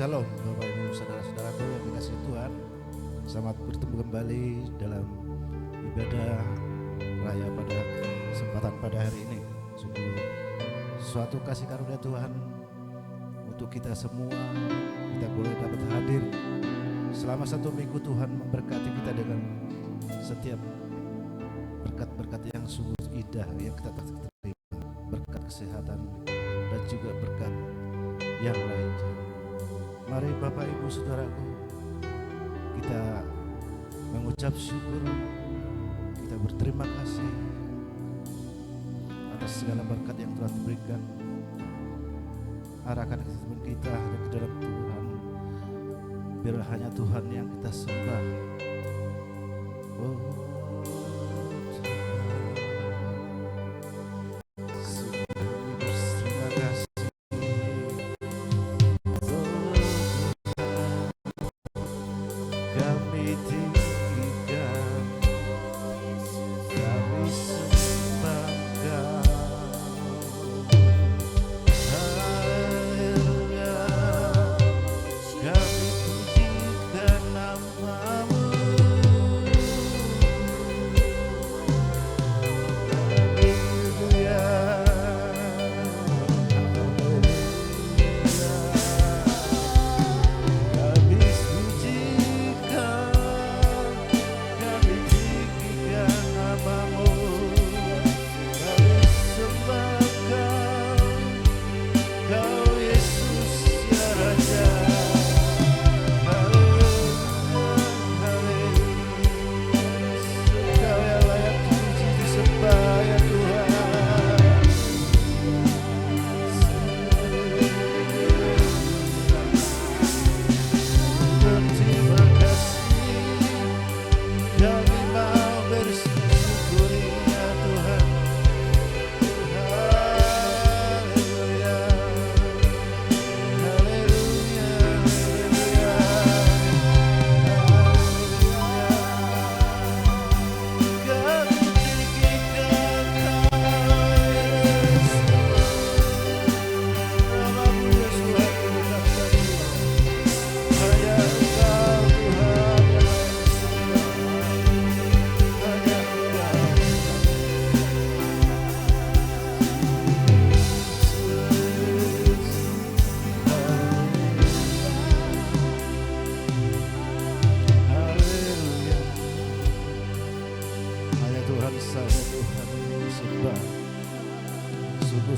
Shalom Bapak Ibu Saudara-saudaraku yang dikasihi Tuhan. Selamat bertemu kembali dalam ibadah raya pada kesempatan pada hari ini. Sungguh suatu kasih karunia Tuhan untuk kita semua. Kita boleh dapat hadir selama satu minggu. Tuhan memberkati kita dengan setiap berkat-berkat yang sungguh indah yang kita terima, berkat kesehatan dan juga berkat yang lainnya. Mari Bapak Ibu Saudaraku, kita mengucap syukur, kita berterima kasih atas segala berkat yang Tuhan berikan. Arahkan kehidupan kita hanya ke dalam Tuhan, biar hanya Tuhan yang kita sembah. Oh,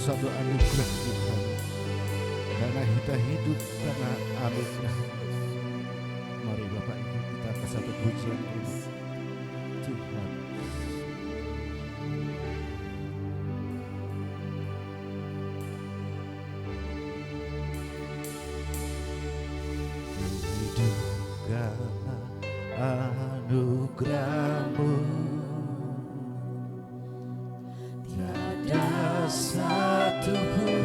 satu anugerah Tuhan, karena kita hidup karena anugerah. Mari Bapak Ibu kita ke satu pujian ini. Tuhan, hidup karena anugerah-Mu. Satu pun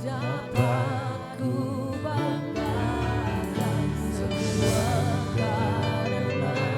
dapat ku banggakan, semua karena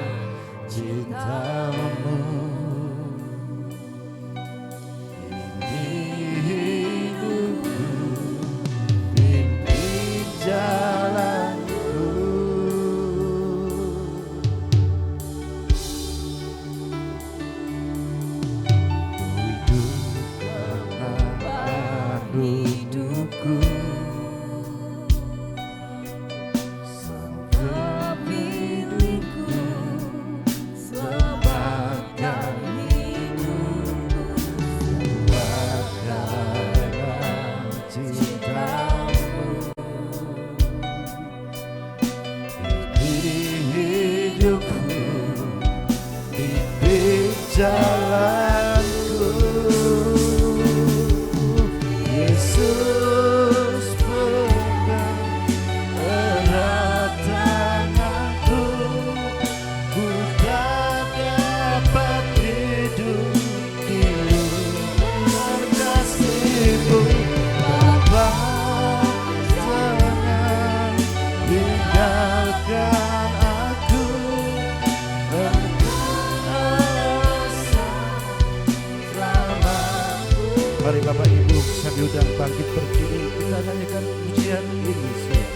Mari Bapak Ibu sambil undang bangkit berdiri, kita nyanyikan pujian ini semua.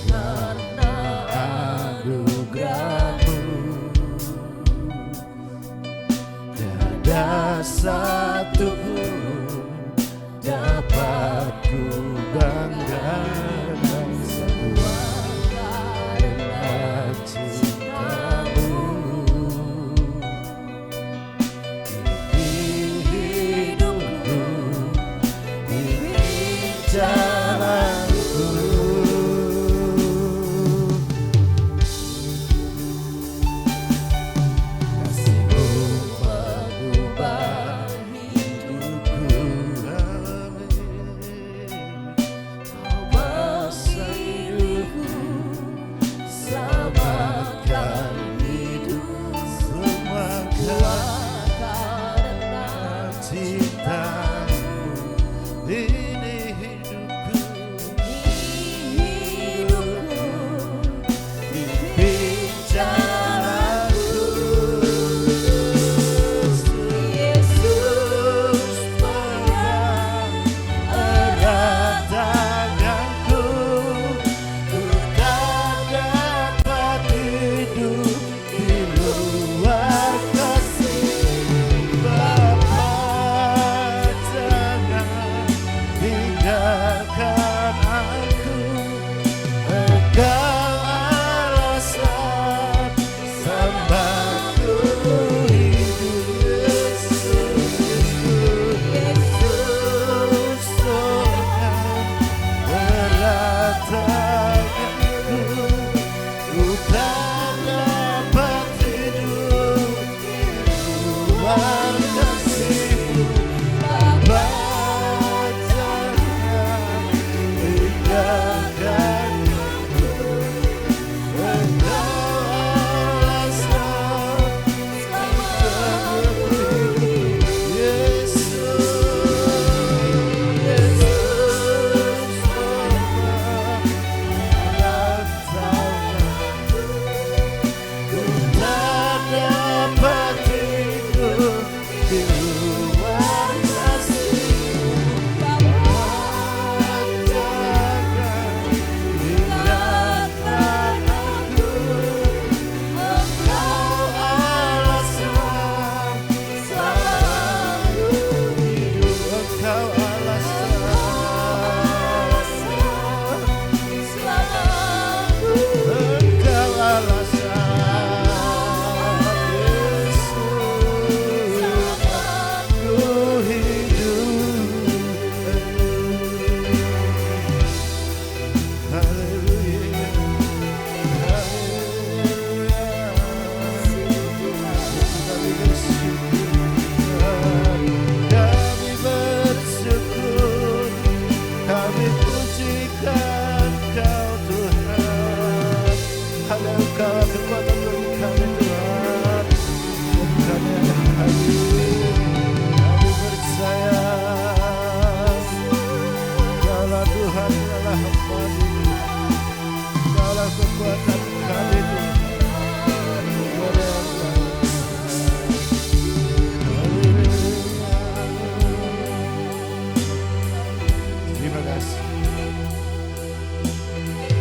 Karena anugerah-Mu tiada satu pun dapat ku banggakan, semua karena cinta-Mu.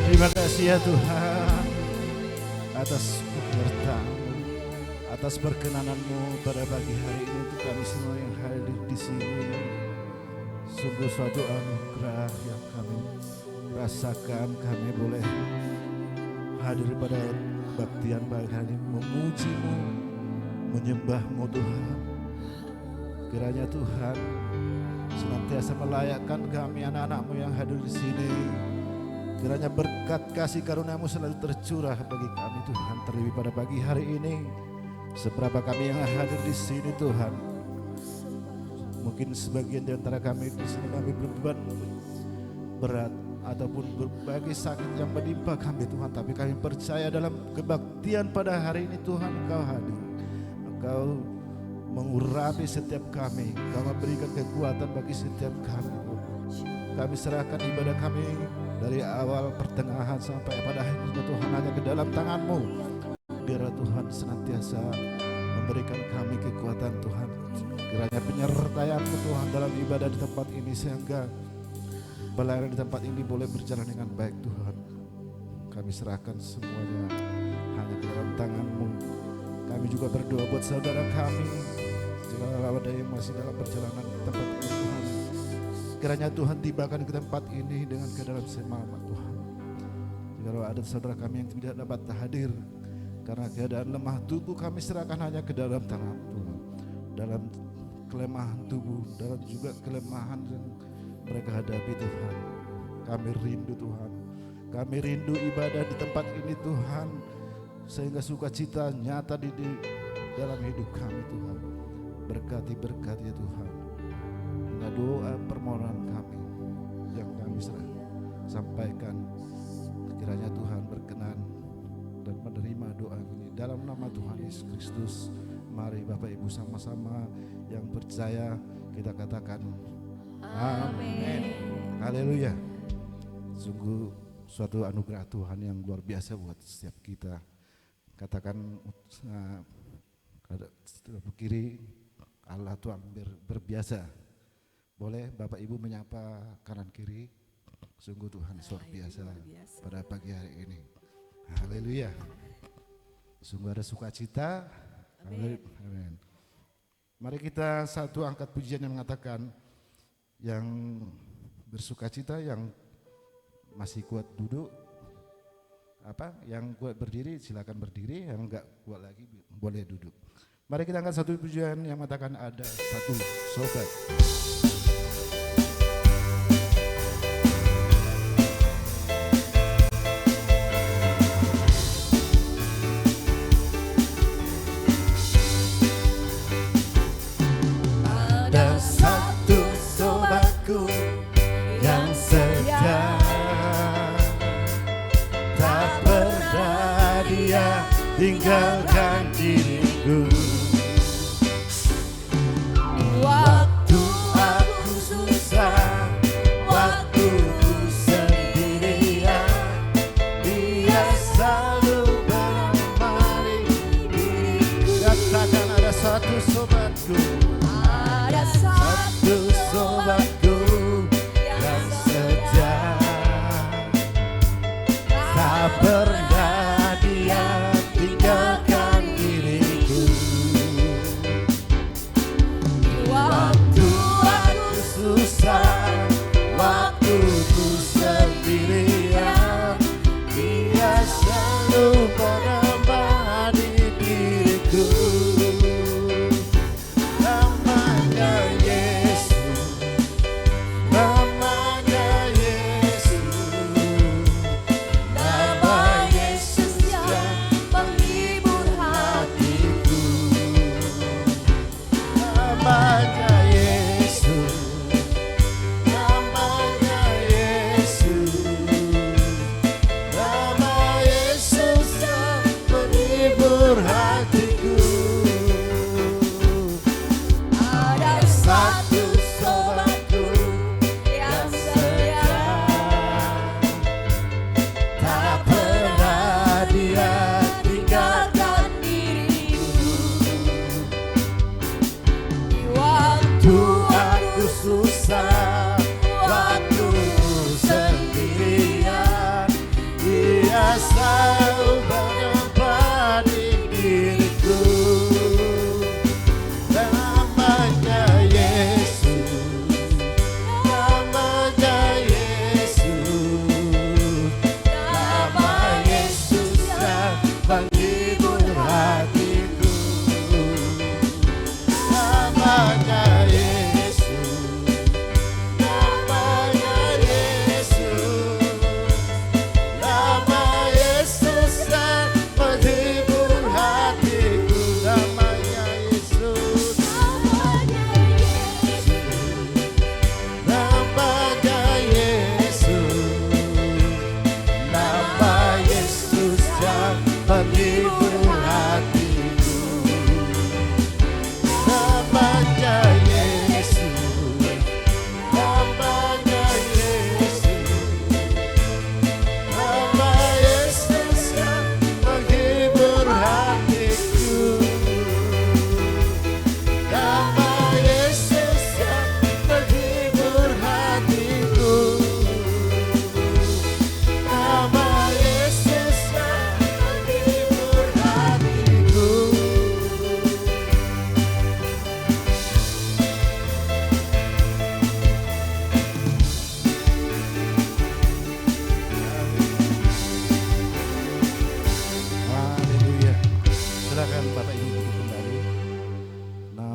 Terima kasih ya Tuhan atas penyertaan-Mu, atas perkenanan-Mu pada pagi hari ini untuk kami semua yang hadir di sini. Sungguh suatu anugerah yang kami rasakan, kami boleh hadir pada kebaktian pagi hari ini, memuji-Mu, menyembah-Mu Tuhan. Kiranya Tuhan senantiasa melayakkan kami anak-anak-Mu yang hadir di sini. Kiranya berkat kasih karunia-Mu selalu tercurah bagi kami Tuhan, terlebih pada pagi hari ini. Seberapa kami yang hadir di sini Tuhan, mungkin sebagian di antara kami di sini kami berbeban berat ataupun berbagai sakit yang menimpa kami Tuhan, tapi kami percaya dalam kebaktian pada hari ini Tuhan Engkau hadir, Engkau mengurapi setiap kami, Engkau memberikan kekuatan bagi setiap kami. Kami serahkan ibadah kami dari awal pertengahan sampai pada akhirnya Tuhan hanya ke dalam tangan-Mu. Biar Tuhan senantiasa memberikan kami kekuatan Kiranya penyertaan-Mu Tuhan dalam ibadah di tempat ini, sehingga pelayanan di tempat ini boleh berjalan dengan baik Tuhan. Kami serahkan semuanya hanya ke dalam tangan-Mu. Kami juga berdoa buat saudara kami, segala ada yang masih dalam perjalanan ke tempat ini Tuhan. Kiranya Tuhan tibakan ke tempat ini dengan keadaan selamat Tuhan. Jika ada saudara kami yang tidak dapat hadir karena keadaan lemah tubuh, kami serahkan hanya ke dalam tangan Tuhan. Dalam kelemahan tubuh, dalam juga kelemahan yang mereka hadapi Tuhan. Kami rindu Tuhan. Kami rindu ibadah di tempat ini Tuhan, sehingga sukacita nyata di dalam hidup kami Tuhan. Berkati ya Tuhan. Dengan doa permohonan kami yang kami sampaikan, kiranya Tuhan berkenan dan menerima doa ini dalam nama Tuhan Yesus Kristus. Mari Bapak Ibu sama-sama yang percaya kita katakan amin. Haleluya. Sungguh suatu anugerah Tuhan yang luar biasa buat setiap kita. Katakan sebelah kiri, Allah Tuhan berbiasa. Boleh Bapak Ibu menyapa kanan kiri. Sungguh Tuhan luar biasa pada pagi hari ini. Haleluya. Sungguh ada sukacita. Amin. Mari kita satu angkat pujian yang mengatakan, yang bersukacita, yang masih kuat duduk, yang kuat berdiri silakan berdiri, yang enggak kuat lagi boleh duduk. Mari kita angkat satu pujian yang mengatakan ada satu sobat. Tinggalkan diriku waktu aku susah, waktu ku sendirian. Dia selalu menemani diriku. Katakan ada satu sobatku, ada satu sobatku yang setia, tak pernah dia tinggalkan diriku. Waktu aku susah, waktu ku sendirian, dia selalu menemani diriku. Namun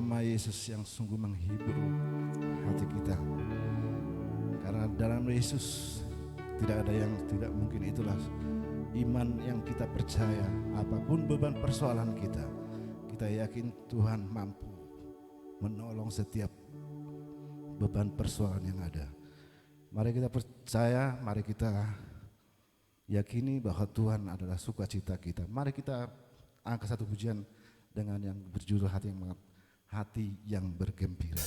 nama Yesus yang sungguh menghibur hati kita. Karena dalam Yesus tidak ada yang tidak mungkin. Itulah iman yang kita percaya. Apapun beban persoalan kita, kita yakin Tuhan mampu menolong setiap beban persoalan yang ada. Mari kita percaya, mari kita yakini bahwa Tuhan adalah sukacita kita. Mari kita angkat satu pujian dengan yang berjudul hati yang bergembira.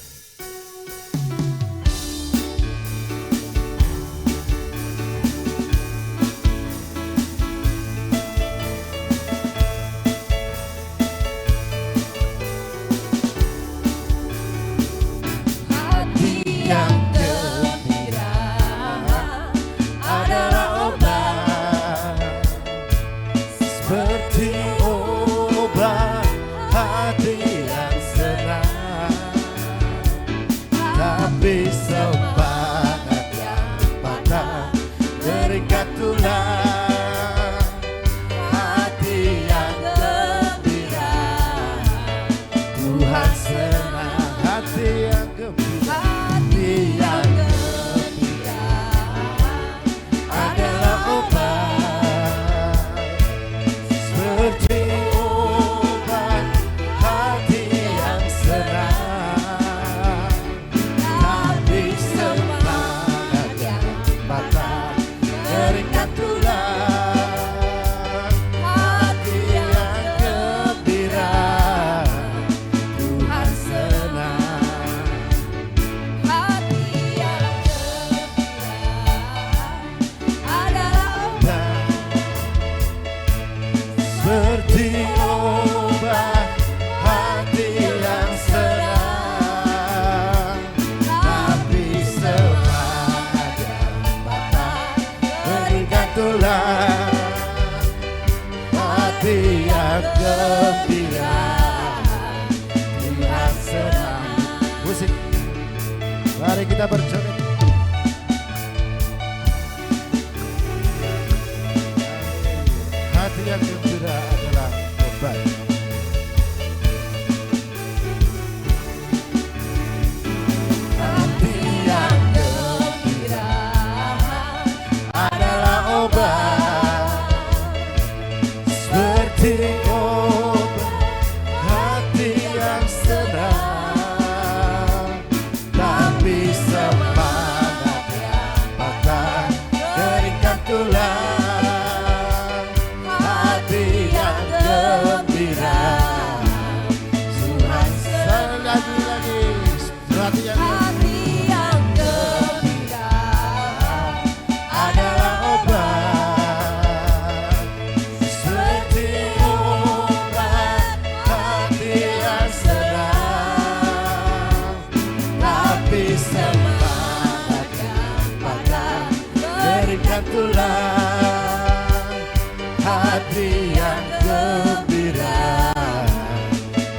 Mari kita berjoget. Hati yang gembira adalah obat. Hati yang gembira adalah obat, seperti obat hati yang senang. Hati yang gembira,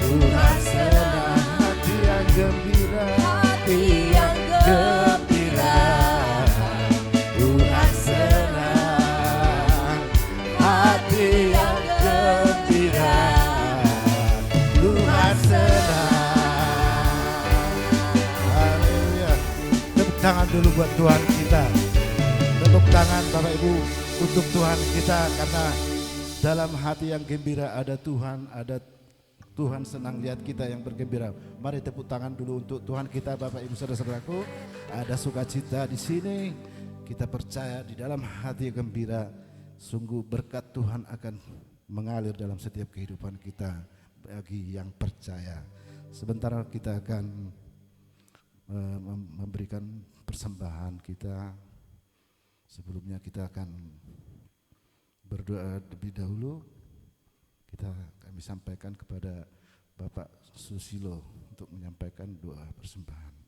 Tuhan senang. Hati yang gembira, hati yang gembira, Tuhan senang. Hati yang gembira, Tuhan senang. Haleluya. Tepuk tangan dulu buat Tuhan kita. Tepuk tangan Bapak Ibu untuk Tuhan kita, karena dalam hati yang gembira ada Tuhan, ada Tuhan senang lihat kita yang bergembira. Mari tepuk tangan dulu untuk Tuhan kita, Bapak Ibu saudara-saudaraku. Ada sukacita di sini. Kita percaya di dalam hati yang gembira, sungguh berkat Tuhan akan mengalir dalam setiap kehidupan kita bagi yang percaya. Sebentar kita akan memberikan persembahan kita. Sebelumnya kita akan berdoa lebih dahulu. Kami sampaikan kepada Bapak Susilo untuk menyampaikan doa persembahan.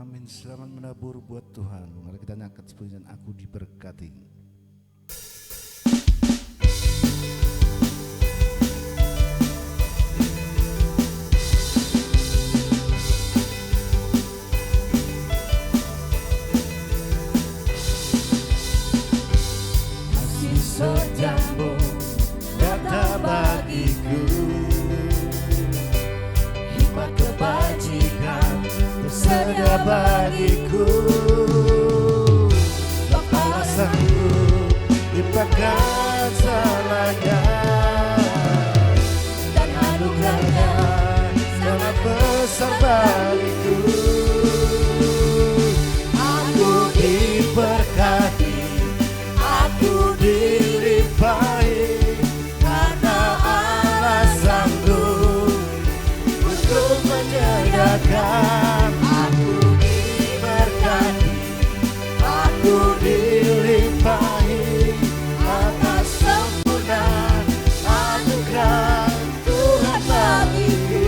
Amin. Selamat menabur buat Tuhan. Mari kita angkat sebutan aku diberkati. Kasih setiamu nyata bagiku, hikmat kebajikan tersedia bagiku. Balasanku limpahkan salahnya, dan anugerahnya sangat besar bagiku. Aku diberkati, aku dilimpahi, karena Allah sanggup untuk menyediakan. Aku diberkati, aku dilimpahi atas sempurna anugerah Tuhan bagiku.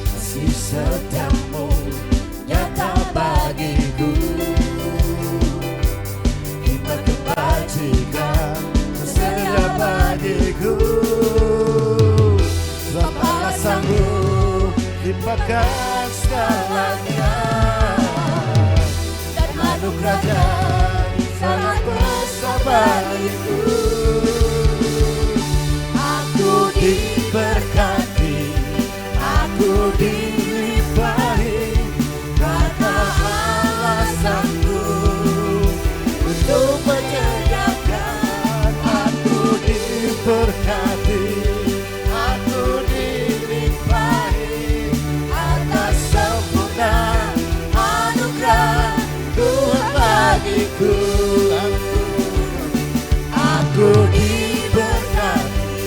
Kasih setiamu nyata bagiku, hikmat kebajikan tersedia bagiku. Sebab Allah sanggup limpahkan segalanya, dan anugerahnya sangat besar bagiku. Aku diberkati, aku dilimpahi, karena Allah sanggup untuk menyediakan. Aku diberkati, aku dilimpahi atas sempurna anugerah Tuhan bagiku. Aku diberkati,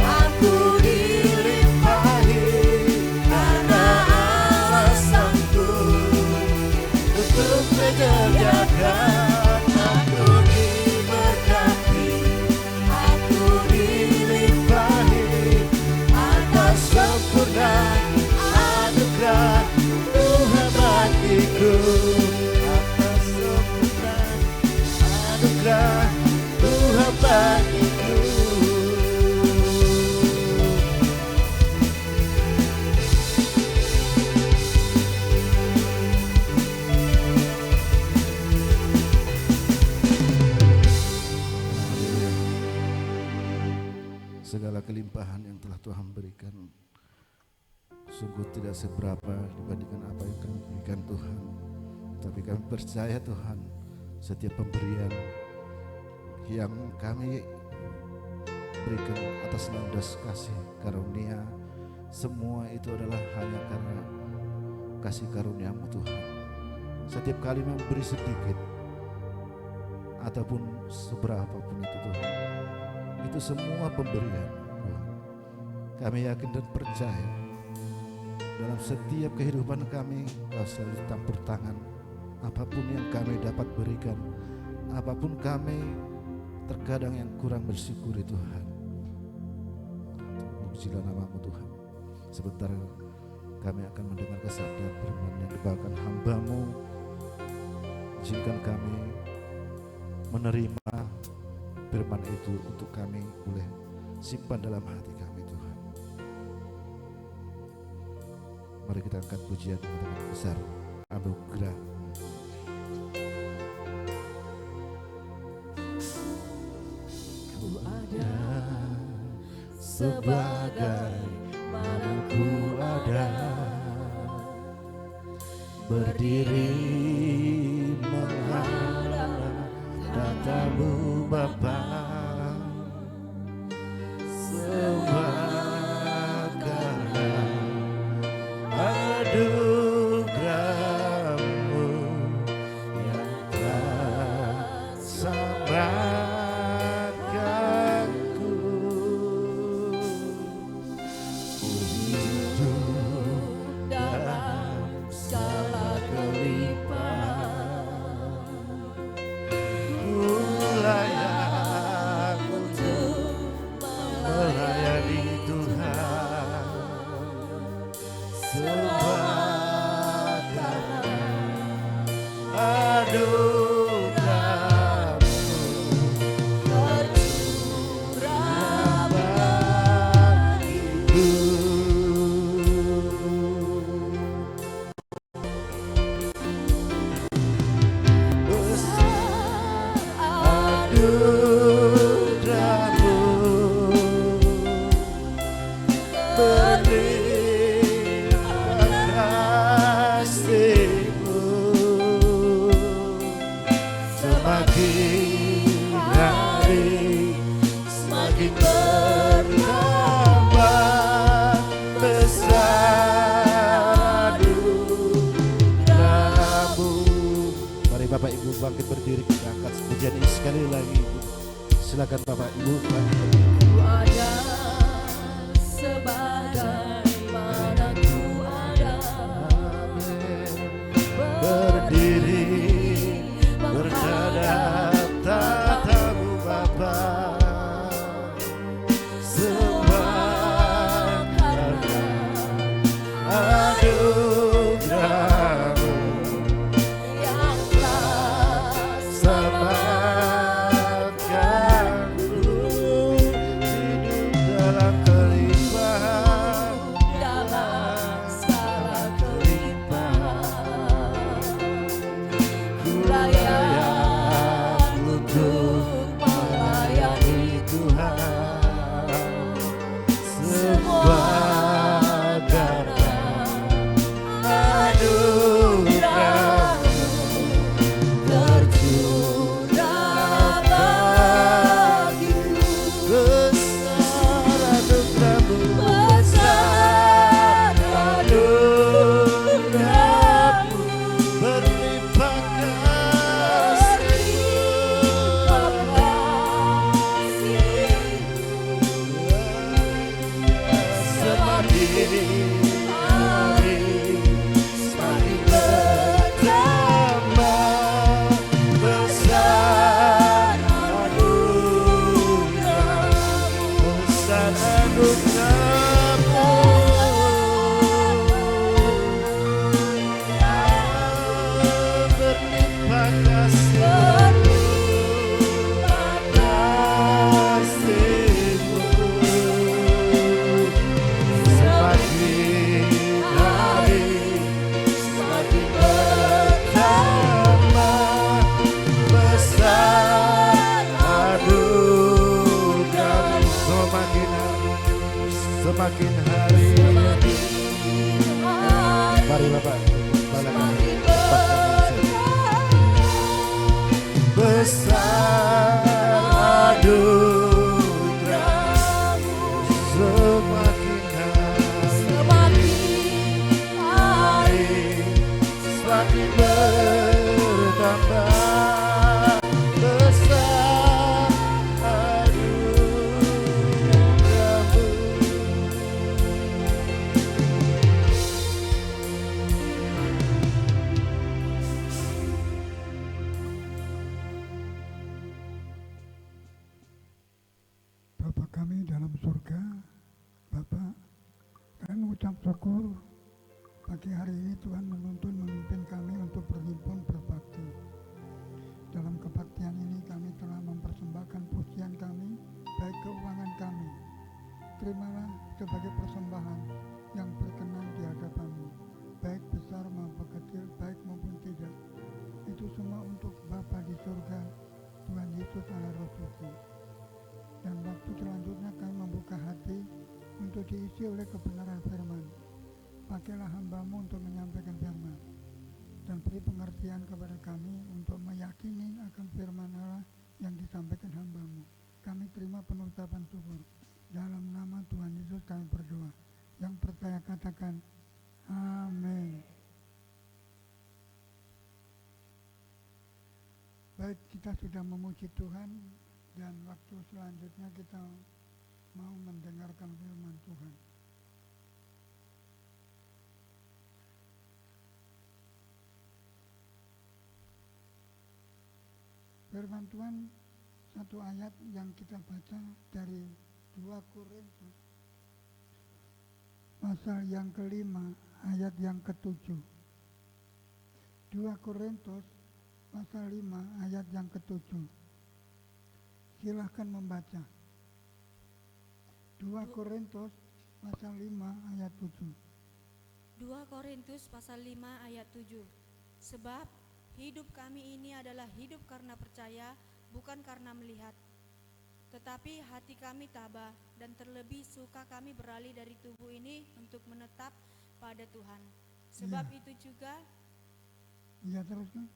aku dilimpahi, karena Allah sanggup untuk menyediakan. Aku diberkati, aku dilimpahi atas sempurna anugerah Tuhan bagiku. Atas sempurna anugerah Tuhan bagiku. Segala kelimpahan yang telah Tuhan berikan sungguh tidak seberapa dibandingkan apa yang kami berikan Tuhan. Tapi kami percaya Tuhan, setiap pemberian yang kami berikan atas landas kasih karunia, semua itu adalah hanya karena kasih karunia-Mu Tuhan. Setiap kali memberi sedikit ataupun seberapa pun itu Tuhan, itu semua pemberian Tuhan. Kami yakin dan percaya dalam setiap kehidupan kami Kau selalu campur tangan. Apapun yang kami dapat berikan, apapun kami terkadang yang kurang bersyukuri Tuhan, pujilah nama-Mu Tuhan. Sebentar kami akan mendengar sabda firman yang dibawakan hamba-Mu. Izinkan kami menerima firman itu untuk kami boleh simpan dalam hati kami Tuhan. Mari kita angkat pujian dengan besar anugerah. Ku ada sebagai mana ku ada, berdiri menghadap tatamu Bapa. Semua karena anugerah-Mu yang telah selamatkanku. Ku hidup dalam segala kelimpahan, Bapak Ibu bangkit berdiri, kita angkat pujian ini sekali lagi. Silakan Bapak Ibu bangkit berdiri. Ku ada sebagaimana ku ada, berdiri berhadap tatamu Bapa, sembah karena anugerah-Mu yang telah selamatkanku, hidup dalam kelimpahan, dalam segala kelimpahan. Ku layak untuk melayani Tuhan, semua karena anugerah-Mu tercurah bagiku. besar, anugerah-Mu Besar anugerah-Mu berlimpah semakin hari semakin bertambah besar anugerah-Mu, besar anugerah-Mu berlimpah kasih-Mu, semakin hari semakin bertambah besar anugerah-Mu, semakin hari. Mari Bapak balakan tempat kami besar anugerah-Mu, semakin hari semakin bertambah besar anugerah-Mu. Bapa kami dalam surga, Bapa, kami mengucap syukur pagi hari ini Tuhan menuntun memimpin kami untuk berhimpun berbakti. Dalam kebaktian ini kami telah mempersembahkan pujian kami, baik keuangan kami. Terimalah sebagai persembahan yang berkenan di hadapan-Mu, baik besar maupun kecil, baik maupun tidak. Itu semua untuk Bapa di surga, Tuhan Yesus Allah Roh Suci. Dan waktu selanjutnya kami membuka hati untuk diisi oleh kebenaran firman. Pakailah hamba-Mu untuk menyampaikan firman, dan beri pengertian kepada kami untuk meyakini akan firman Allah yang disampaikan hamba-Mu. Kami terima penuh ucapan syukur. Dalam nama Tuhan Yesus kami berdoa. Yang percaya katakan amin. Baik, kita sudah memuji Tuhan. Dan waktu selanjutnya kita mau mendengarkan firman Tuhan. Firman Tuhan, satu ayat yang kita baca dari 2 Korintus pasal yang ke-5 ayat yang ke-7. 2 Korintus pasal 5 ayat yang ke-7. Silahkan membaca. 2 Korintus pasal 5 ayat 7. 2 Korintus pasal 5 ayat 7. Sebab hidup kami ini adalah hidup karena percaya, bukan karena melihat. Tetapi hati kami tabah, dan terlebih suka kami beralih dari tubuh ini untuk menetap pada Tuhan. Sebab Ya. itu juga Iya, teruskan.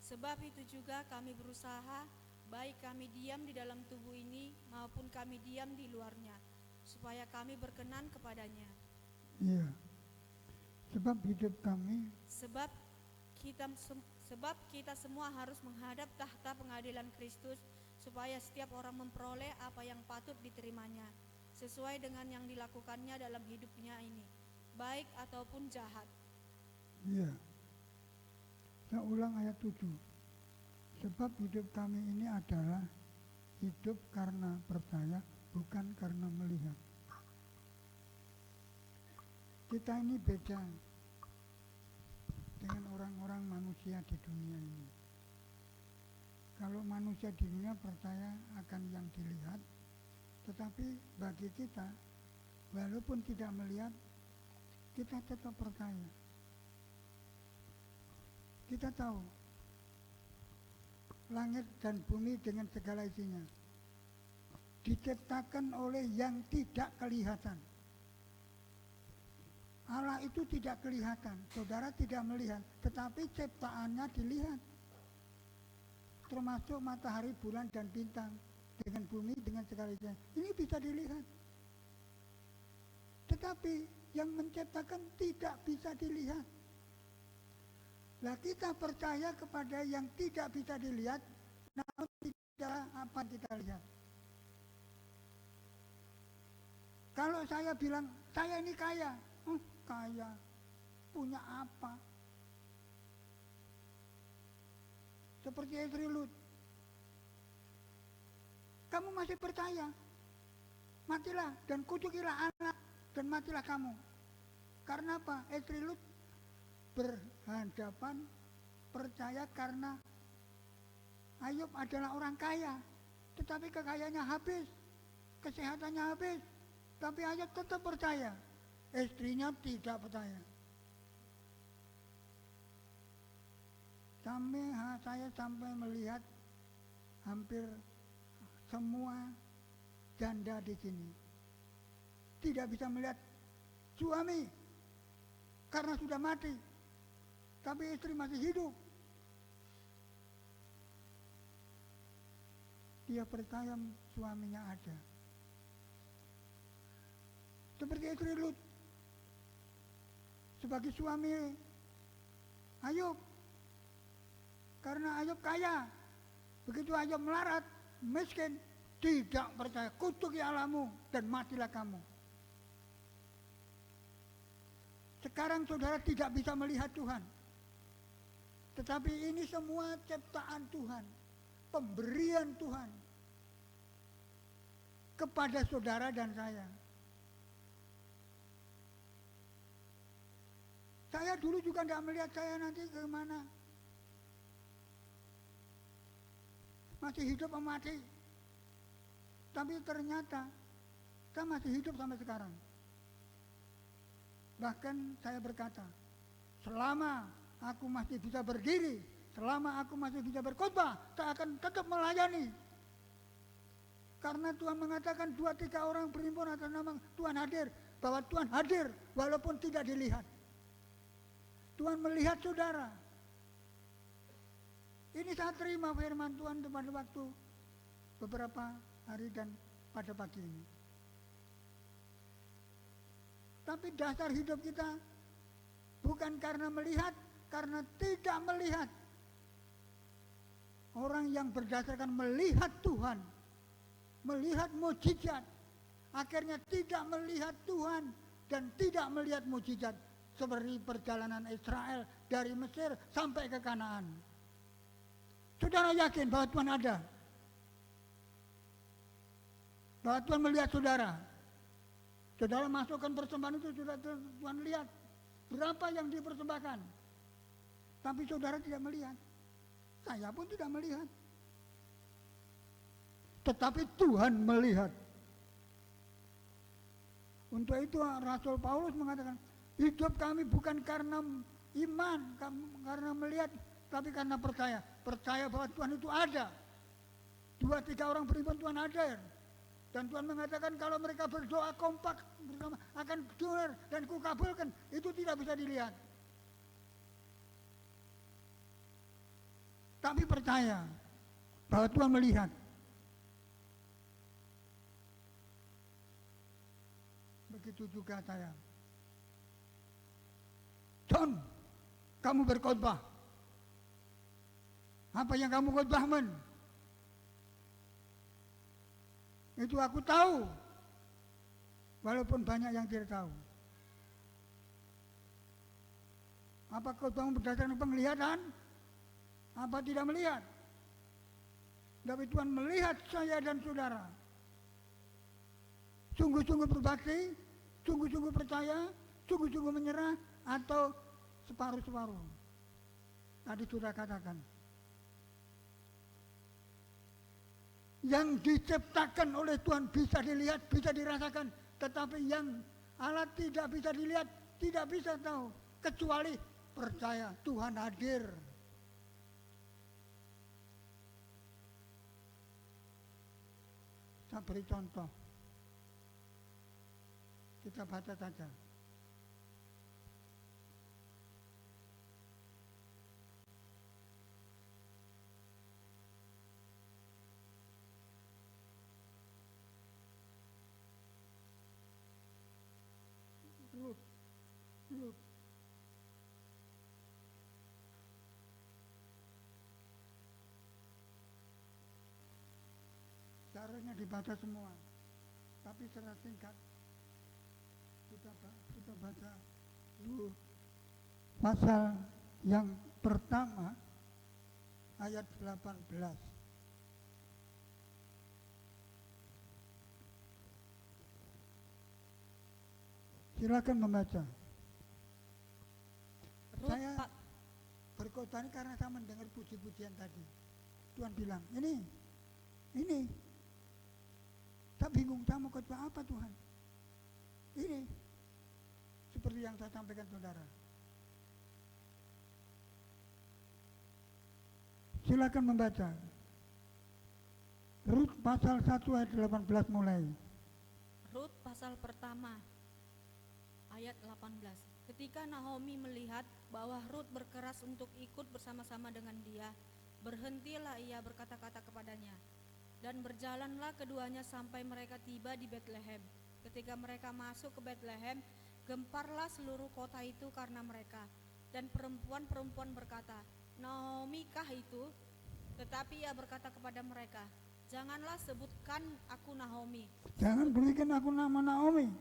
Sebab itu juga kami berusaha, baik kami diam di dalam tubuh ini maupun kami diam di luarnya, supaya kami berkenan kepadanya. Iya. Sebab hidup kami, Sebab kita semua harus menghadap tahta pengadilan Kristus, supaya setiap orang memperoleh apa yang patut diterimanya, sesuai dengan yang dilakukannya dalam hidupnya ini, baik ataupun jahat. iya. Saya ulang ayat 7. Sebab hidup kami ini adalah hidup karena percaya, bukan karena melihat. Kita ini beda dengan orang-orang manusia di dunia ini. Kalau manusia di dunia percaya akan yang dilihat, tetapi bagi kita, walaupun tidak melihat, kita tetap percaya. Kita tahu langit dan bumi dengan segala isinya diciptakan oleh yang tidak kelihatan. Allah itu tidak kelihatan, saudara tidak melihat, tetapi ciptaannya dilihat. Termasuk matahari, bulan, dan bintang, dengan bumi, dengan segala isinya. Ini bisa dilihat. Tetapi yang menciptakan tidak bisa dilihat. Nah, kita percaya kepada yang tidak bisa dilihat, namun tidak apa kita lihat. Kalau saya bilang, saya ini kaya, kaya, punya apa? Seperti istri Lut. Kamu masih percaya? Matilah dan kutukilah anak dan matilah kamu. Karena apa? Istri Lut berhadapan percaya karena Ayub adalah orang kaya, tetapi kekayaannya habis, kesehatannya habis, tapi Ayub tetap percaya, istrinya tidak percaya. Saya sampai melihat hampir semua janda di sini tidak bisa melihat suami karena sudah mati, tapi istri masih hidup. Dia percaya suaminya ada. Seperti istri Lut. Sebagai suami Ayub. Karena Ayub kaya. Begitu Ayub melarat, miskin, tidak percaya. Kutuki Allahmu dan matilah kamu. Sekarang saudara tidak bisa melihat Tuhan. Tetapi ini semua ciptaan Tuhan. Pemberian Tuhan. Kepada saudara dan saya. Saya dulu juga tidak melihat saya nanti ke mana. Masih hidup atau mati. Tapi ternyata saya masih hidup sampai sekarang. Bahkan saya berkata, selama aku masih bisa berdiri, selama aku masih bisa berkhotbah, saya akan tetap melayani. Karena Tuhan mengatakan 2-3 orang berhimpun atas nama Tuhan hadir. Bahwa Tuhan hadir walaupun tidak dilihat. Tuhan melihat saudara. Ini saya terima firman Tuhan pada waktu beberapa hari dan pada pagi ini. Tapi dasar hidup kita bukan karena melihat, karena tidak melihat. Orang yang berdasarkan melihat Tuhan, melihat mukjizat, akhirnya tidak melihat Tuhan dan tidak melihat mukjizat. Seperti perjalanan Israel dari Mesir sampai ke Kanaan. Saudara yakin bahwa Tuhan ada? Bahwa Tuhan melihat saudara? Saudara masukkan persembahan itu, sudah Tuhan lihat berapa yang dipersembahkan. Tapi saudara tidak melihat. Saya pun tidak melihat. Tetapi Tuhan melihat. Untuk itu Rasul Paulus mengatakan, hidup kami bukan karena iman, karena melihat, tapi karena percaya. Percaya bahwa Tuhan itu ada. 2-3 orang beriman Tuhan ada. Dan Tuhan mengatakan kalau mereka berdoa kompak bersama akan dengar dan kukabulkan. Itu tidak bisa dilihat. Tapi percaya bahwa Tuhan melihat. Begitu juga saya. John, kamu berkhotbah. Apa yang kamu khotbah, men? Itu aku tahu. Walaupun banyak yang tidak tahu. Apa khotbahmu berdasarkan penglihatan? Apa tidak melihat? Tapi Tuhan melihat saya dan saudara. Sungguh-sungguh berbakti, sungguh-sungguh percaya, sungguh-sungguh menyerah, atau separuh-separuh. Tadi sudah katakan. Yang diciptakan oleh Tuhan bisa dilihat, bisa dirasakan. Tetapi yang Allah tidak bisa dilihat, tidak bisa tahu. Kecuali percaya Tuhan hadir. Saya beri contoh. Kita baca saja. Rut. Caranya dibaca semua, tapi secara singkat kita baca dulu pasal yang pertama ayat 18. Silakan membaca. Saya berkhotbah ini karena saya mendengar puji-pujian tadi. Tuhan bilang, ini. Saya bingung, saya mau khotbah apa Tuhan? Ini. Seperti yang saya sampaikan saudara. Silakan membaca. Rut pasal 1 ayat 18 mulai. Rut pasal pertama ayat 18. Ketika Naomi melihat bahwa Rut berkeras untuk ikut bersama-sama dengan dia, berhentilah ia berkata-kata kepadanya. Dan berjalanlah keduanya sampai mereka tiba di Betlehem. Ketika mereka masuk ke Betlehem, gemparlah seluruh kota itu karena mereka. Dan perempuan-perempuan berkata, Naomi kah itu? Tetapi ia berkata kepada mereka, janganlah sebutkan aku Naomi. Jangan berikan aku nama Naomi.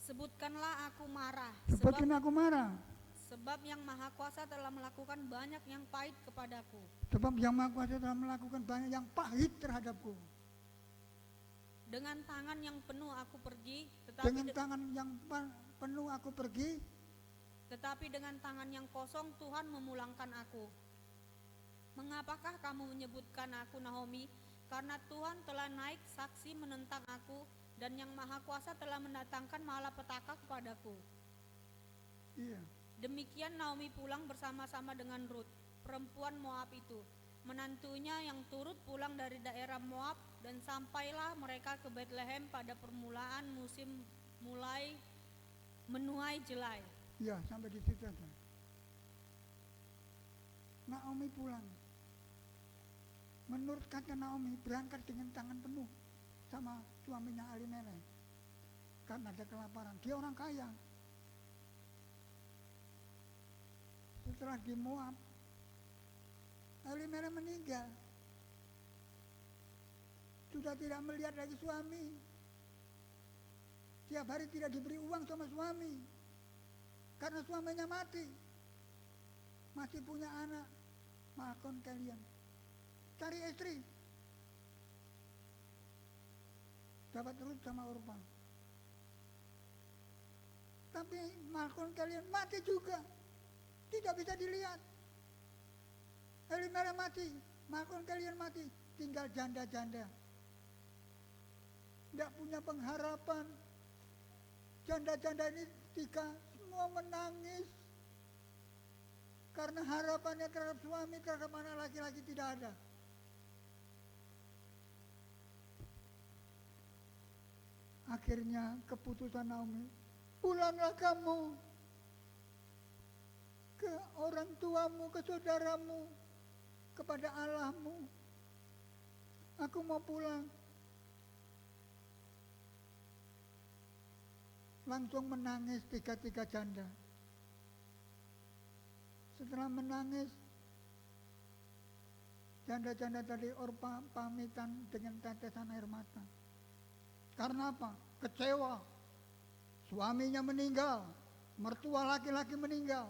Sebutkanlah aku Mara. Sebutkan aku Mara. Sebab yang Maha Kuasa telah melakukan banyak yang pahit kepadaku. Sebab yang Maha Kuasa telah melakukan banyak yang pahit terhadapku. Dengan tangan yang penuh aku pergi, tetapi dengan tangan yang kosong Tuhan memulangkan aku. Mengapakah kamu menyebutkan aku Naomi? Karena Tuhan telah naik saksi menentang aku, dan yang Maha Kuasa telah mendatangkan malapetaka kepadaku. Iya. Demikian Naomi pulang bersama-sama dengan Rut, perempuan Moab itu, menantunya yang turut pulang dari daerah Moab, dan sampailah mereka ke Betlehem pada permulaan musim mulai menuai jelai. Iya, sampai di situ aja. Naomi pulang. Menurut kata Naomi, berangkat dengan tangan penuh sama suaminya Elimelek. Karena ada kelaparan. Dia orang kaya. Setelah di Moab, Elimelek meninggal. Sudah tidak melihat lagi suami. Tiap hari tidak diberi uang sama suami. Karena suaminya mati. Masih punya anak. Maafkan kalian. Cari istri. Dapat Rut sama Orpa. Tapi maafkan kalian mati juga. Tidak bisa dilihat. Elimelek mati, Malcolm kalian mati, tinggal janda-janda. Tidak punya pengharapan. Janda-janda ini 3 semua menangis. Karena harapannya terhadap suami, terhadap anak laki-laki tidak ada. Akhirnya keputusan Naomi, pulanglah kamu ke orang tuamu, ke saudaramu, kepada Allahmu. Aku mau pulang. Langsung menangis 3 janda. Setelah menangis, janda-janda tadi Orpa pamitan dengan tetesan air mata. Karena apa? Kecewa. Suaminya meninggal, mertua laki-laki meninggal.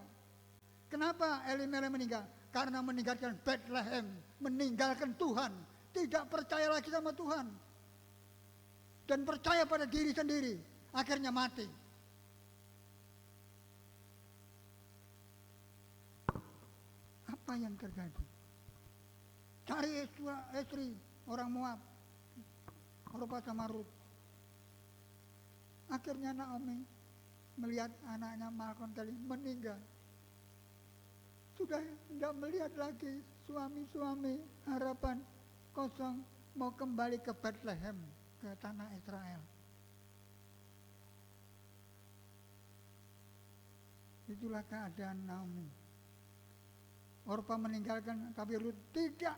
Kenapa Elimelek meninggal? Karena meninggalkan Bethlehem, meninggalkan Tuhan, tidak percaya lagi sama Tuhan. Dan percaya pada diri sendiri, akhirnya mati. Apa yang terjadi? Cari istri orang Moab, Orpa sama Rut. Akhirnya Naomi melihat anaknya Malcolm tadi meninggal. Sudah tidak melihat lagi suami-suami, harapan kosong, mau kembali ke Bethlehem, ke tanah Israel. Itulah keadaan Naomi. Orpa meninggalkan, tapi Rut tidak.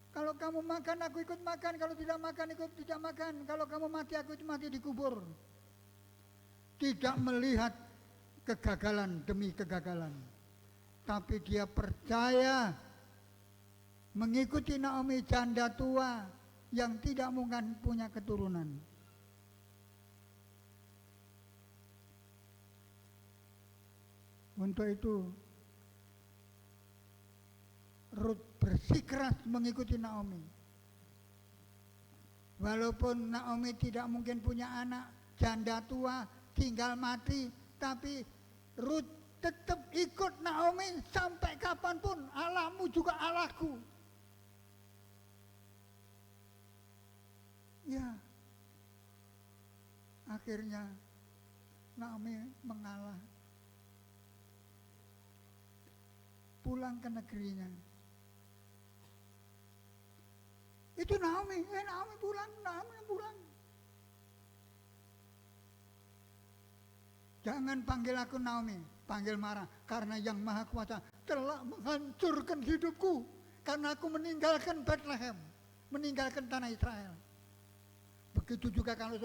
Kalau kamu makan, aku ikut makan. Kalau tidak makan, ikut tidak makan. Kalau kamu mati, aku ikut mati dikubur. Tidak melihat kegagalan demi kegagalan. Tapi dia percaya mengikuti Naomi, janda tua yang tidak mungkin punya keturunan. Untuk itu Rut bersikeras mengikuti Naomi. Walaupun Naomi tidak mungkin punya anak, janda tua, tinggal mati, tapi Rut tetap ikut Naomi sampai kapanpun. Allahmu juga Allahku. Ya, akhirnya Naomi mengalah, pulang ke negerinya. Itu Naomi pulang. Jangan panggil aku Naomi, panggil Mara, karena Yang Maha Kuasa telah menghancurkan hidupku, karena aku meninggalkan Bethlehem, meninggalkan tanah Israel. Begitu juga kalau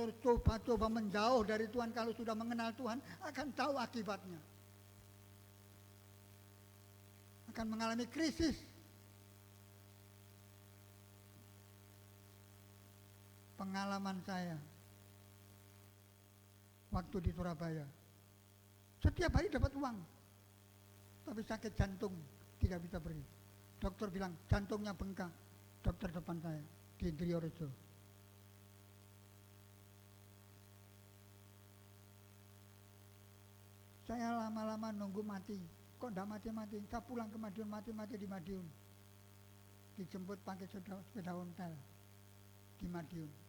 coba menjauh dari Tuhan, kalau sudah mengenal Tuhan, akan tahu akibatnya. Akan mengalami krisis. Pengalaman saya waktu di Surabaya, setiap hari dapat uang, tapi sakit jantung tidak bisa beri. Dokter bilang jantungnya bengkak. Dokter depan saya di Indriorejo. Saya lama-lama nunggu mati. Kok tidak mati-mati? Saya pulang ke Madiun, mati-mati di Madiun. Dijemput pakai sepeda ontel di Madiun.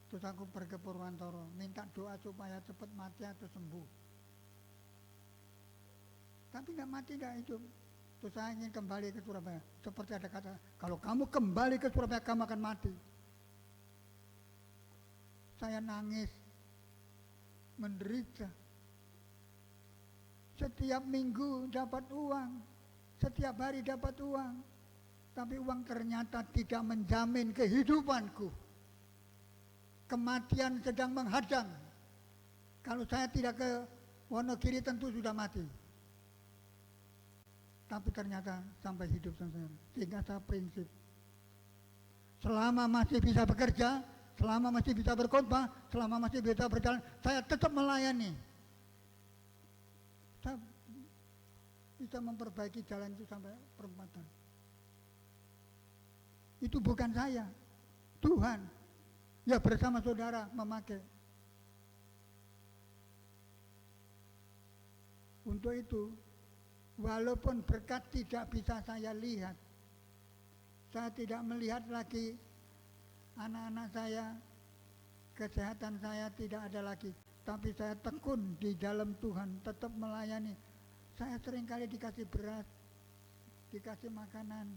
Terus aku pergi ke Purwantoro, minta doa supaya cepat mati atau sembuh. Tapi tidak mati, tidak hidup. Terus saya ingin kembali ke Surabaya. Seperti ada kata, kalau kamu kembali ke Surabaya, kamu akan mati. Saya nangis, menderita. Setiap minggu dapat uang, setiap hari dapat uang. Tapi uang ternyata tidak menjamin kehidupanku. Kematian sedang menghadang. Kalau saya tidak ke Wonogiri tentu sudah mati. Tapi ternyata sampai hidup saya. Sehingga saya prinsip, selama masih bisa bekerja, selama masih bisa berkhotbah, selama masih bisa berjalan, saya tetap melayani. Saya bisa memperbaiki jalan itu sampai perempatan. Itu bukan saya, Tuhan. Ya bersama saudara memakai. Untuk itu Walaupun berkat tidak bisa saya lihat, saya tidak melihat lagi anak-anak saya, kesehatan saya tidak ada lagi, tapi saya tekun di dalam Tuhan, tetap melayani. Saya seringkali dikasih beras, dikasih makanan,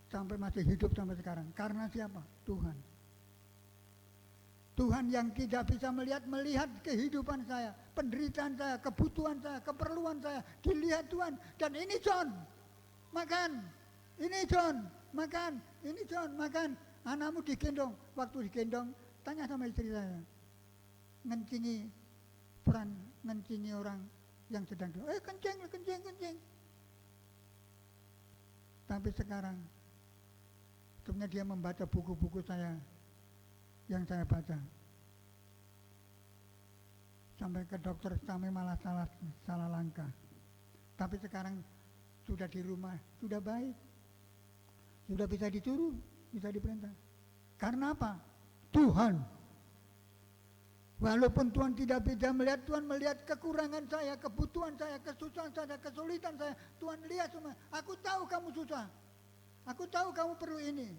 sampai masih hidup sampai sekarang. Karena siapa? Tuhan. Tuhan yang tidak bisa melihat kehidupan saya, penderitaan saya, kebutuhan saya, keperluan saya, dilihat Tuhan. Dan ini John, makan. Ini John, makan. Ini John, makan. Anakmu digendong. Waktu digendong, tanya sama istri saya. Ngencingi orang yang sedang kencing. Tapi sekarang, sebenarnya dia membaca buku-buku saya yang saya baca. Sampai ke dokter kami malah salah langkah. Tapi sekarang sudah di rumah, sudah baik. Sudah bisa disuruh, bisa diperintah. Karena apa? Tuhan. Walaupun Tuhan tidak bisa melihat, Tuhan melihat kekurangan saya, kebutuhan saya, kesusahan saya, kesulitan saya. Tuhan lihat semua. Aku tahu kamu susah. Aku tahu kamu perlu ini.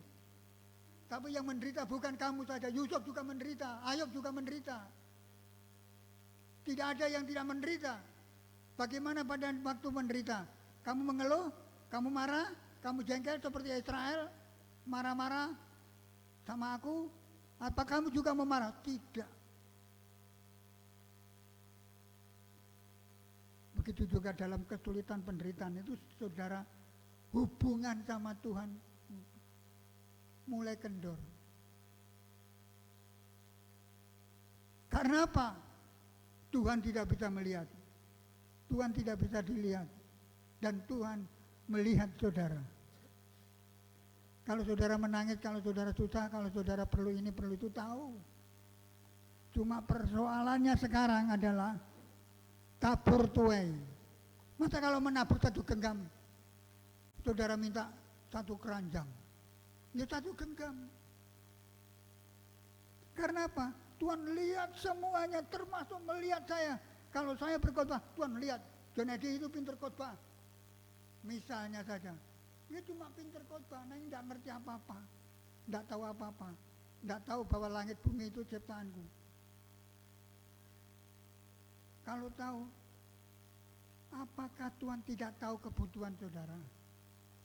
Tapi yang menderita bukan kamu saja, Yusuf juga menderita, Ayub juga menderita. Tidak ada yang tidak menderita. Bagaimana pada waktu menderita? Kamu mengeluh, kamu marah, kamu jengkel seperti Israel, marah-marah sama aku. Apa kamu juga memarah? Tidak. Begitu juga dalam kesulitan penderitaan itu, saudara, hubungan sama Tuhan mulai kendor. Karena apa? Tuhan tidak bisa melihat. Tuhan tidak bisa dilihat. Dan Tuhan melihat saudara. Kalau saudara menangis, kalau saudara susah, kalau saudara perlu ini, perlu itu, tahu. Cuma persoalannya sekarang adalah tabur tuai. Masa kalau menabur satu genggam, saudara minta satu keranjang. Ya satu genggam. Karena apa? Tuhan lihat semuanya, termasuk melihat saya. Kalau saya berkhotbah, Tuhan lihat. Jonedi itu pintar khotbah. Misalnya saja, dia cuma pintar khotbah, nah tidak ngerti apa-apa, tidak tahu apa-apa, tidak tahu bahwa langit bumi itu ciptaanku. Kalau tahu, apakah Tuhan tidak tahu kebutuhan saudara,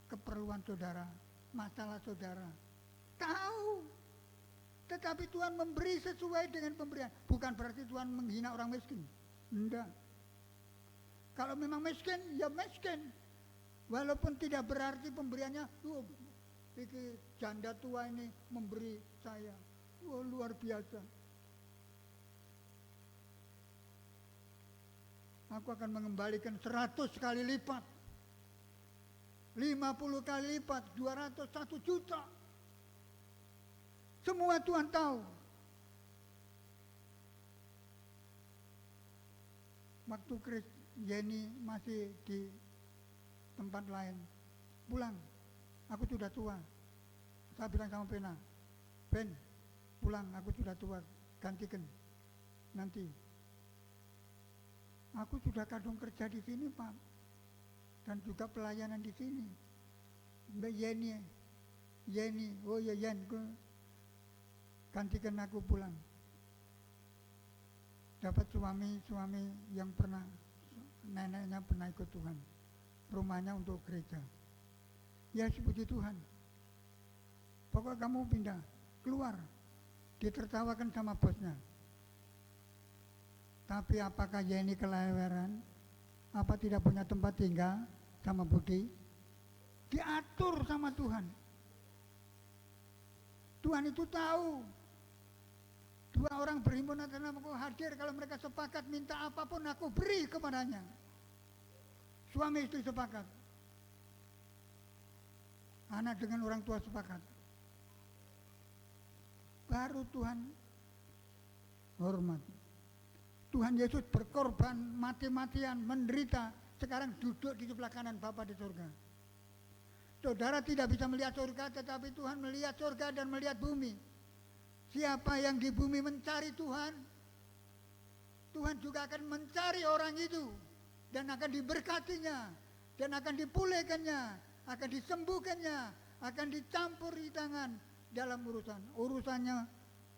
keperluan saudara, masalah saudara? Tahu. Tetapi Tuhan memberi sesuai dengan pemberian. Bukan berarti Tuhan menghina orang miskin. Enggak. Kalau memang miskin, ya miskin. Walaupun tidak berarti pemberiannya, ini janda tua ini memberi saya. Luar biasa. Aku akan mengembalikan 100 kali lipat. 50 kali lipat, 200, 1 juta. Semua Tuhan tahu. Waktu Yeni masih di tempat lain, pulang. Aku sudah tua. Saya bilang sama Pena, Ben, pulang. Aku sudah tua. Gantikan nanti. Aku sudah kadung kerja di sini, Pak, dan juga pelayanan di sini. Mbak Yeni, oh ya Yen, gantikan aku pulang. Dapat suami yang pernah, neneknya pernah ikut Tuhan, rumahnya untuk gereja. Ya puji Tuhan. Pokoknya kamu pindah, keluar. Ditertawakan sama bosnya. Tapi apakah Yeni keleweran? Apa tidak punya tempat tinggal sama Budi? Diatur sama Tuhan. Tuhan itu tahu. 2 orang berhimpun atas namaku hadir, kalau mereka sepakat minta apapun aku beri kepadanya. Suami istri sepakat. Anak dengan orang tua sepakat. Baru Tuhan hormat. Tuhan Yesus berkorban mati-matian, menderita, sekarang duduk di sebelah kanan Bapa di surga. Saudara tidak bisa melihat surga, tetapi Tuhan melihat surga dan melihat bumi. Siapa yang di bumi mencari Tuhan, Tuhan juga akan mencari orang itu dan akan diberkatinya dan akan dipulihkannya, akan disembuhkannya, akan dicampuri tangan dalam urusannya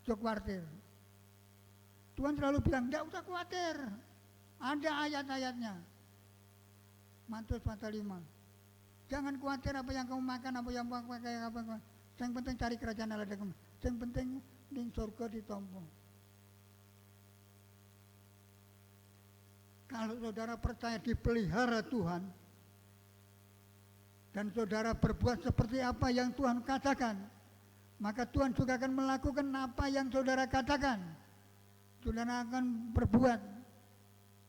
jok khawatir. Tuhan selalu bilang, tidak usah khawatir, ada ayat-ayatnya. Matius pasal 5. Jangan khawatir apa yang kamu makan, apa yang kamu pakai, apa. Yang penting cari kerajaan Allah dan yang penting di surga ditompo. Kalau saudara percaya dipelihara Tuhan, dan saudara berbuat seperti apa yang Tuhan katakan, maka Tuhan juga akan melakukan apa yang saudara katakan. Saudara akan berbuat.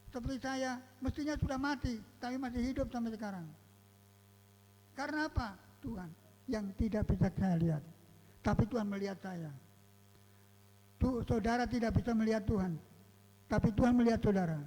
Seperti saya, mestinya sudah mati, tapi masih hidup sampai sekarang. Karena apa? Tuhan yang tidak bisa saya lihat, tapi Tuhan melihat saya. Saudara tidak bisa melihat Tuhan, tapi Tuhan melihat saudara.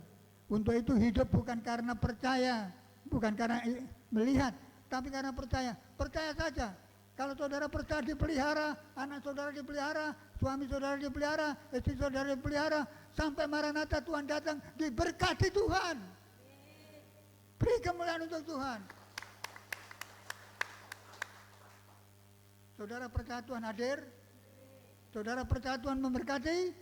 Untuk itu hidup bukan karena percaya, bukan karena melihat, tapi karena percaya. Percaya saja. Kalau saudara percaya dipelihara, anak saudara dipelihara, suami saudara dipelihara, istri saudara dipelihara, sampai Maranatha Tuhan datang, diberkati Tuhan. Beri kemuliaan untuk Tuhan. Saudara percaya Tuhan hadir? Saudara percaya Tuhan memberkati?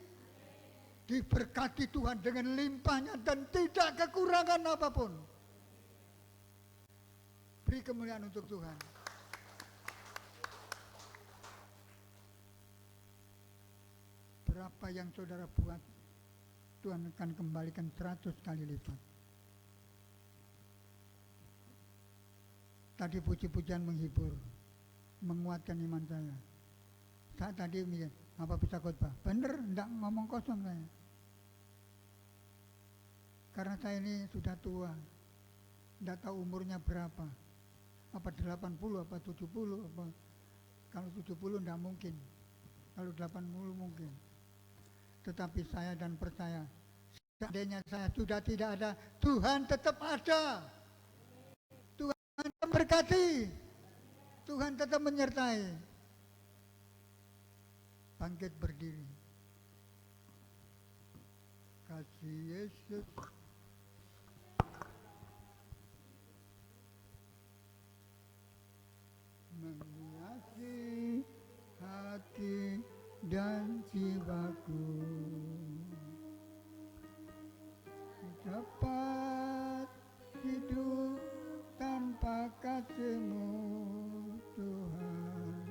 Diberkati Tuhan dengan limpahnya dan tidak kekurangan apapun. Beri kemuliaan untuk Tuhan. Berapa yang saudara buat, Tuhan akan kembalikan 100 kali lipat. Tadi puji-pujian menghibur, menguatkan iman saya. Saat tadi mikir, apa bisa khotbah? Bener, enggak ngomong kosong saya. Karena saya ini sudah tua, enggak tahu umurnya berapa. Apa 80, apa 70, apa. Kalau 70 enggak mungkin. Kalau 80 mungkin. Tetapi saya dan percaya, seandainya saya sudah tidak ada, Tuhan tetap ada. Tuhan memberkati. Tuhan tetap menyertai. Bangkit berdiri. Kasih Yesus. Menghiasi hati dan jiwaku. Dapat hidup tanpa kasih-Mu, Tuhan.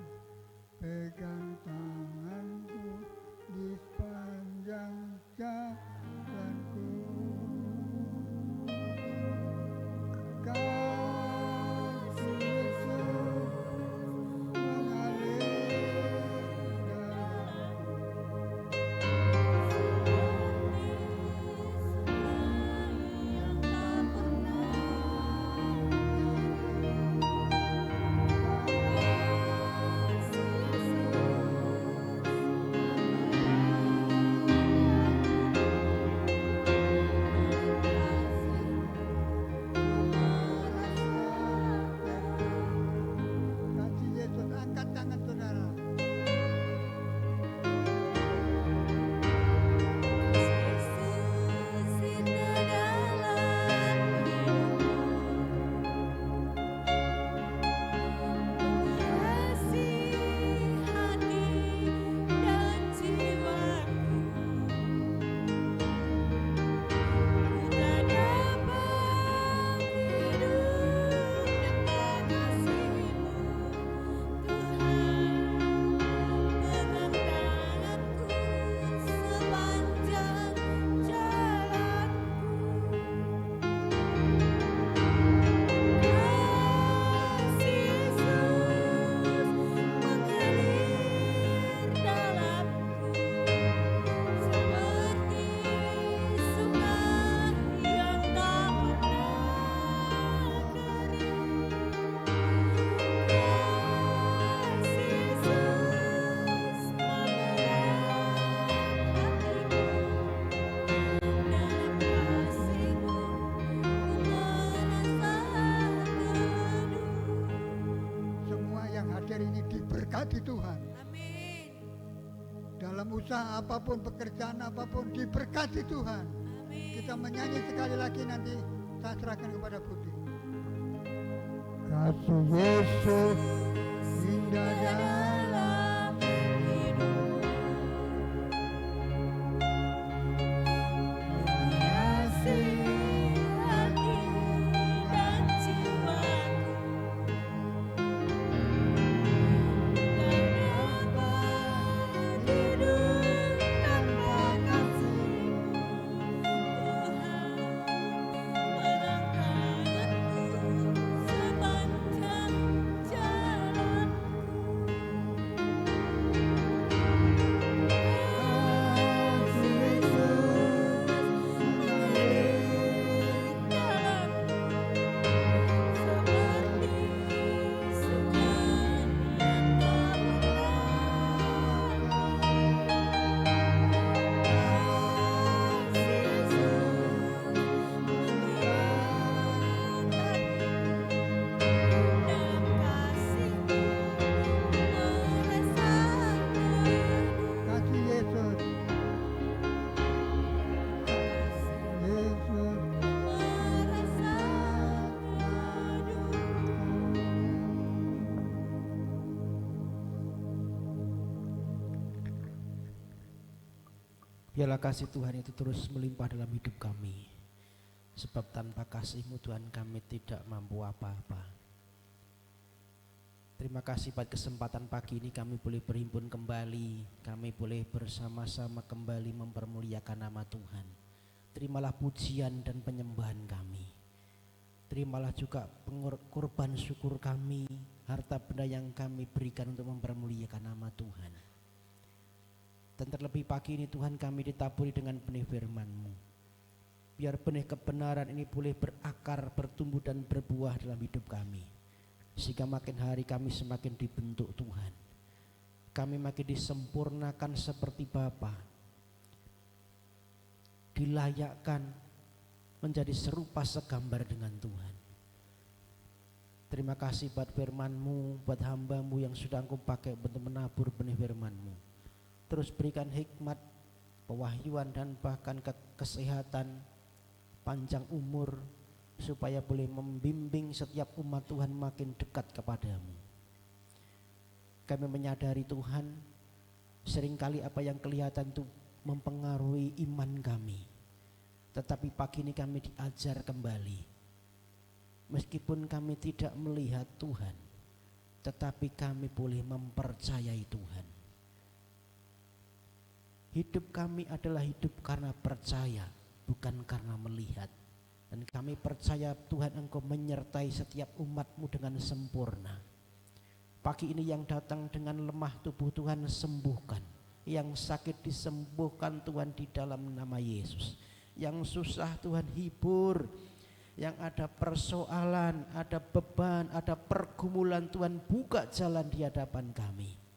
Pegang tanganku di sepanjang jalanku. Kasih Yesus mengalir Kasih Yesus, angkat tangan saudara. Yesus indah dalam menghiasi hati dan jiwaku. Ku tak dapat hidup tanpa kasih-Mu, Tuhan. Pegang tanganku sepanjang jalanku. Kasih Yesus mengalir dalamku seperti sungai yang tak pernah kering. Kasih Yesus menggerakkan hatiku. Dalam kasih-Mu ku merasa teduh. Semua yang hadir ini diberkati Tuhan. Amin. Dalam usaha apapun, pekerjaan apapun, diberkati Tuhan. Amin. Kita menyanyi sekali lagi, nanti saya serahkan kepada Budi. Kasih Yesus indah dalam hidupku. Menghiasi hatiku dan jiwaku. Tak dapat hidup tanpa kasih-Mu, Tuhan. Merangkatku sepanjang jalanku. Kasih Yesus mengalir dalamku seperti sungai yang tak Kasih Yesus. Yesus. Biarlah kasih Tuhan itu terus melimpah dalam hidup kami. Sebab tanpa kasih-Mu Tuhan kami tidak mampu apa-apa. Terima kasih pada kesempatan pagi ini kami boleh berhimpun kembali. Kami boleh bersama-sama kembali mempermuliakan nama Tuhan. Terimalah pujian dan penyembahan kami. Terimalah juga kurban syukur kami, harta benda yang kami berikan untuk mempermuliakan nama Tuhan. Dan terlebih pagi ini Tuhan kami ditaburi dengan benih firman-Mu. Biar benih kebenaran ini boleh berakar, bertumbuh dan berbuah dalam hidup kami. Sehingga makin hari kami semakin dibentuk Tuhan. Kami makin disempurnakan seperti Bapa. Dilayakkan menjadi serupa segambar dengan Tuhan. Terima kasih buat firman-Mu, buat hamba-Mu yang sudah Engkau pakai untuk menabur benih firman-Mu. Terus berikan hikmat, pewahyuan dan bahkan kesehatan, panjang umur, supaya boleh membimbing setiap umat Tuhan makin dekat kepadamu. Kami menyadari Tuhan, seringkali apa yang kelihatan itu mempengaruhi iman kami. Tetapi pagi ini kami diajar kembali. Meskipun kami tidak melihat Tuhan, tetapi kami boleh mempercayai Tuhan. Hidup kami adalah hidup karena percaya, bukan karena melihat. Dan kami percaya Tuhan Engkau menyertai setiap umat-Mu dengan sempurna. Pagi ini yang datang dengan lemah tubuh Tuhan sembuhkan. Yang sakit disembuhkan Tuhan di dalam nama Yesus. Yang susah Tuhan hibur. Yang ada persoalan, ada beban, ada pergumulan, Tuhan buka jalan di hadapan kami.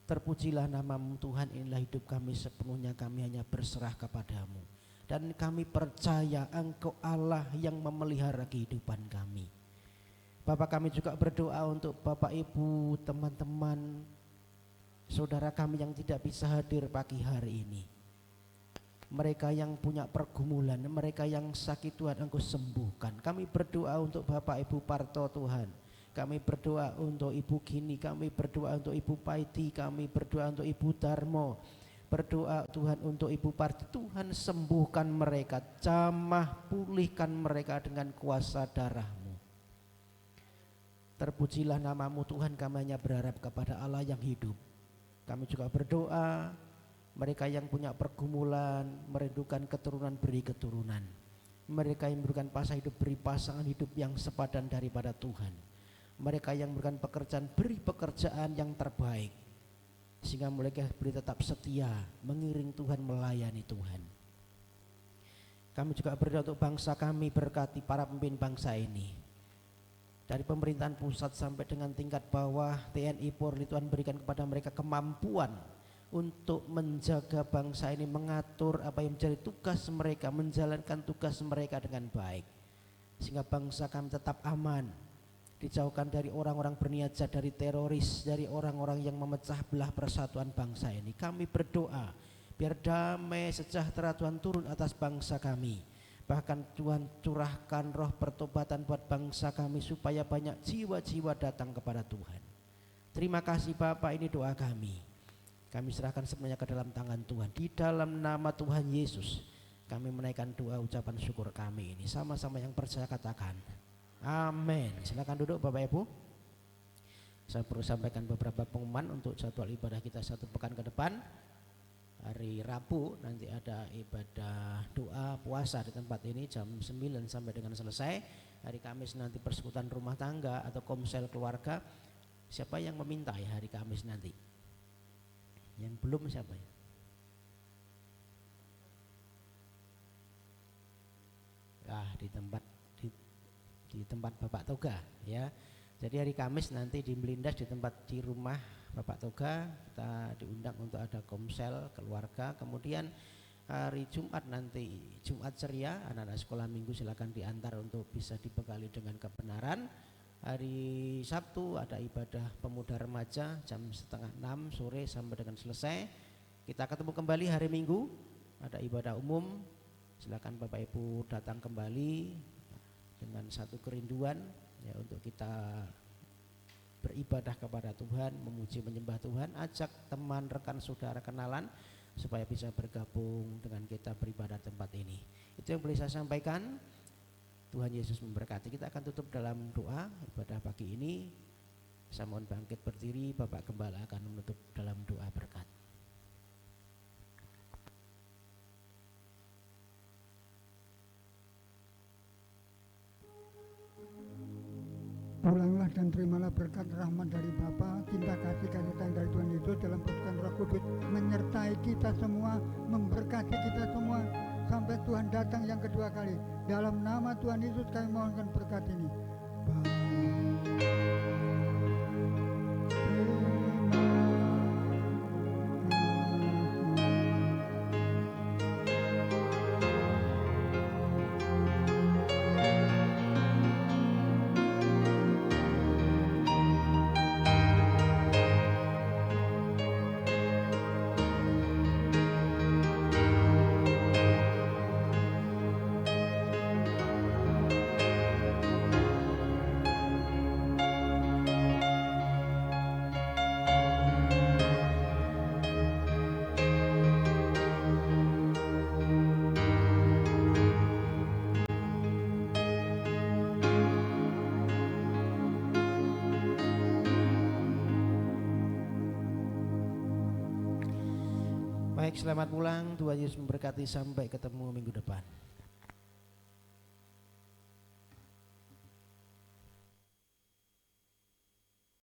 Terpujilah nama-Mu Tuhan, inilah hidup kami sepenuhnya, kami hanya berserah kepadamu. Dan kami percaya Engkau Allah yang memelihara kehidupan kami. Bapak, kami juga berdoa untuk Bapak Ibu, teman-teman, saudara kami yang tidak bisa hadir pagi hari ini. Mereka yang punya pergumulan, mereka yang sakit Tuhan Engkau sembuhkan. Kami berdoa untuk Bapak Ibu Parto Tuhan. Kami berdoa untuk Ibu Gini, kami berdoa untuk Ibu Paiti, kami berdoa untuk Ibu Darmo. Berdoa Tuhan untuk Ibu Parti, Tuhan sembuhkan mereka, jamah pulihkan mereka dengan kuasa darah-Mu. Terpujilah nama-Mu Tuhan, kami hanya berharap kepada Allah yang hidup. Kami juga berdoa, mereka yang punya pergumulan, merindukan keturunan, beri keturunan. Mereka yang memberikan pasangan hidup, beri pasangan hidup yang sepadan daripada Tuhan. Mereka yang memberikan pekerjaan, beri pekerjaan yang terbaik. Sehingga mereka boleh tetap setia mengiring Tuhan, melayani Tuhan. Kami juga berdoa untuk bangsa kami, berkati para pemimpin bangsa ini. Dari pemerintahan pusat sampai dengan tingkat bawah, TNI, Polri, Tuhan berikan kepada mereka kemampuan untuk menjaga bangsa ini, mengatur apa yang menjadi tugas mereka, menjalankan tugas mereka dengan baik. Sehingga bangsa kami tetap aman, dijauhkan dari orang-orang berniat jahat, dari teroris, dari orang-orang yang memecah belah persatuan bangsa ini. Kami berdoa biar damai sejahtera Tuhan turun atas bangsa kami. Bahkan Tuhan curahkan roh pertobatan buat bangsa kami supaya banyak jiwa-jiwa datang kepada Tuhan. Terima kasih Bapak, ini doa kami. Kami serahkan semuanya ke dalam tangan Tuhan. Di dalam nama Tuhan Yesus kami menaikkan doa ucapan syukur kami ini. Sama-sama yang percaya katakan amin. Silakan duduk Bapak Ibu. Saya perlu sampaikan beberapa pengumuman untuk jadwal ibadah kita 1 pekan ke depan. Hari Rabu nanti ada ibadah doa puasa di tempat ini jam 9 sampai dengan selesai. Hari Kamis nanti persekutuan rumah tangga atau komsel keluarga. Siapa yang meminta ya hari Kamis nanti? Yang belum siapa ya? Di tempat Bapak Toga ya. Jadi hari Kamis nanti di Melindas di rumah Bapak Toga kita diundang untuk ada komsel keluarga. Kemudian hari Jumat nanti Jumat ceria, anak-anak sekolah minggu silakan diantar untuk bisa dibekali dengan kebenaran. Hari Sabtu ada ibadah pemuda remaja jam 5:30 sore sampai dengan selesai. Kita ketemu kembali hari Minggu, ada ibadah umum. Silakan Bapak Ibu datang kembali dengan satu kerinduan ya untuk kita beribadah kepada Tuhan, memuji menyembah Tuhan. Ajak teman, rekan, saudara, kenalan supaya bisa bergabung dengan kita beribadah tempat ini. Itu yang boleh saya sampaikan. Tuhan Yesus memberkati. Kita akan tutup dalam doa ibadah pagi ini. Saya mohon bangkit berdiri, Bapak Gembala akan menutup dalam doa berkat. Pulanglah dan terimalah berkat rahmat dari Bapa, cinta kasih sayang dari Tuhan Yesus dalam persekutuan Roh Kudus menyertai kita semua, memberkati kita semua sampai Tuhan datang yang kedua kali. Dalam nama Tuhan Yesus kami mohonkan berkat ini. Baik, selamat pulang. Tuhan Yesus memberkati, sampai ketemu minggu depan.